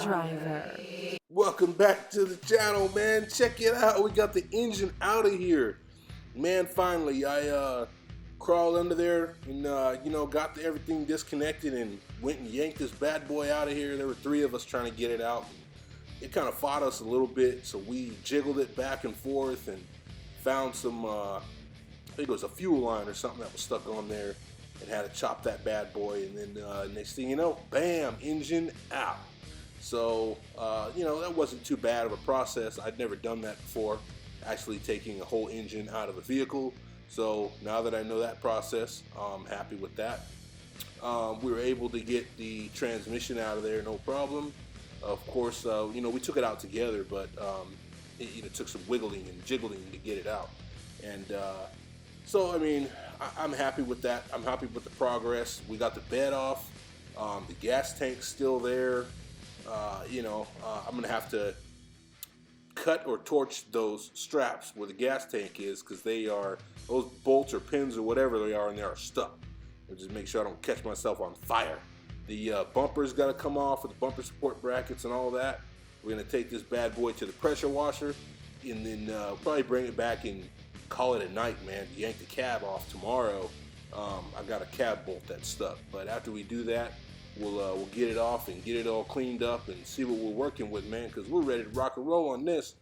Driver. Welcome back to the channel, man. Check it out. We got the engine out of here. Man, finally, I crawled under there and, got everything disconnected and went and yanked this bad boy out of here. There were three of us trying to get it out. It kind of fought us a little bit, so we jiggled it back and forth and found some, I think it was a fuel line or something that was stuck on there, and had to chop that bad boy. And then next thing you know, bam, engine out. So, that wasn't too bad of a process. I'd never done that before, actually taking a whole engine out of a vehicle. So now that I know that process, I'm happy with that. We were able to get the transmission out of there, no problem. Of course, we took it out together, but it took some wiggling and jiggling to get it out. And so, I mean, I'm happy with that. I'm happy with the progress. We got the bed off. The gas tank's still there. I'm gonna have to cut or torch those straps where the gas tank is, because those bolts or pins or whatever they are in there are stuck. And just make sure I don't catch myself on fire. The bumper's got to come off with the bumper support brackets and all that. We're gonna take this bad boy to the pressure washer, and then probably bring it back and call it a night, man. Yank the cab off tomorrow. I got a cab bolt that's stuck, but after we do that, we'll get it off and get it all cleaned up and see what we're working with, man, because we're ready to rock and roll on this.